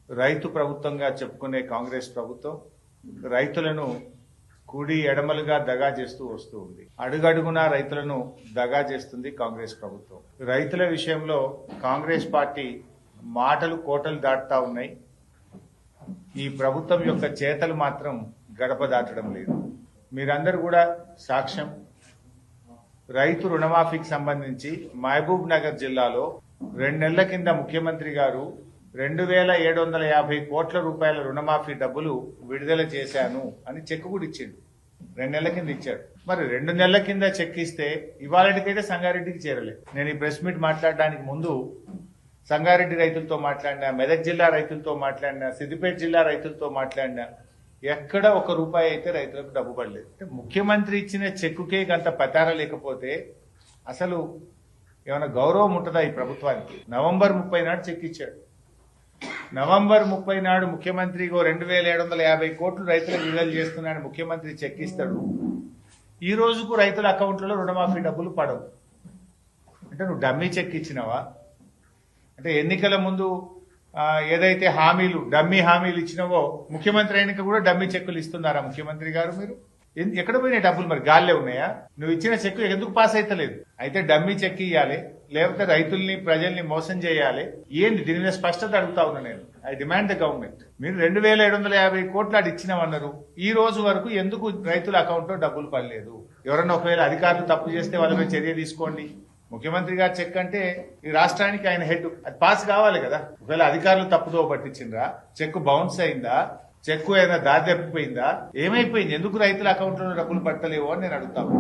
రైతు ప్రభుత్వంగా చెప్పుకునే కాంగ్రెస్ ప్రభుత్వం రైతులను కుడి ఎడమలుగా దగా చేస్తూ వస్తూ ఉంది. అడుగడుగునా రైతులను దగా చేస్తుంది కాంగ్రెస్ ప్రభుత్వం. రైతుల విషయంలో కాంగ్రెస్ పార్టీ మాటలు కోటలు దాటుతా ఉన్నాయి. ఈ ప్రభుత్వం యొక్క చేతలు మాత్రం గడప దాటడం లేదు. మీరందరూ కూడా సాక్ష్యం. రైతు రుణమాఫీకి సంబంధించి మహబూబ్ నగర్ జిల్లాలో 2 నెలల కింద ముఖ్యమంత్రి గారు 2750 కోట్ల రూపాయల రుణమాఫీ డబ్బులు విడుదల చేశాను అని చెక్ కూడా ఇచ్చిండు. 2 నెలల కింద ఇచ్చాడు. మరి 2 నెలల కింద చెక్ ఇస్తే ఇవాళకైతే సంగారెడ్డికి చేరలేదు. నేను ఈ ప్రెస్ మీట్ మాట్లాడడానికి ముందు సంగారెడ్డి రైతులతో మాట్లాడినా, మెదక్ జిల్లా రైతులతో మాట్లాడినా, సిద్దిపేట జిల్లా రైతులతో మాట్లాడినా, ఎక్కడ 1 రూపాయి అయితే రైతులకు డబ్బు పడలేదు. అంటే ముఖ్యమంత్రి ఇచ్చిన చెక్కుకే గంత పతార లేకపోతే అసలు ఏమైనా గౌరవం ఉంటుందా ఈ ప్రభుత్వానికి? నవంబర్ 30 నాడు చెక్ ఇచ్చాడు. నవంబర్ 30 నాడు ముఖ్యమంత్రి 2750 కోట్లు రైతులకు విడుదల చేస్తున్నాడు. ముఖ్యమంత్రి చెక్ ఇస్తాడు. ఈ రోజుకు రైతుల అకౌంట్లలో రుణమాఫీ డబ్బులు పడవు. అంటే నువ్వు డమ్మీ చెక్ ఇచ్చినావా? అంటే ఎన్నికల ముందు ఏదైతే హామీలు డమ్మీ హామీలు ఇచ్చినావో ముఖ్యమంత్రి అయినాక కూడా డమ్మీ చెక్కులు ఇస్తున్నారా ముఖ్యమంత్రి గారు? మీరు ఎక్కడ పోయినాయి డబ్బులు? మరి గాల్లే ఉన్నాయా? నువ్వు ఇచ్చిన చెక్కు ఎందుకు పాస్ అయితలేదు? అయితే డమ్మీ చెక్ ఇవ్వాలి, లేకపోతే రైతుల్ని ప్రజల్ని మోసం చేయాలి. ఏంది దీని మీద స్పష్టత అడుగుతా ఉన్నా నేను. I demand the government. మీరు 2750 కోట్లు అది ఇచ్చినామన్నారు. ఈ రోజు వరకు ఎందుకు రైతుల అకౌంట్ లో డబ్బులు పడలేదు? ఎవరన్నా ఒకవేళ అధికారులు తప్పు చేస్తే వాళ్ళ మీద చర్య తీసుకోండి. ముఖ్యమంత్రి గారు చెక్ అంటే ఈ రాష్ట్రానికి ఆయన హెడ్, అది పాస్ కావాలి కదా. ఒకవేళ అధికారులు తప్పుదో పట్టించిండ్రా, చెక్ బౌన్స్ అయిందా, చెక్కు ఏదైనా దారి తప్పిపోయిందా, ఏమైపోయింది? ఎందుకు రైతుల అకౌంట్ లో డబ్బులు పట్టలేవో అని నేను అడుగుతాను.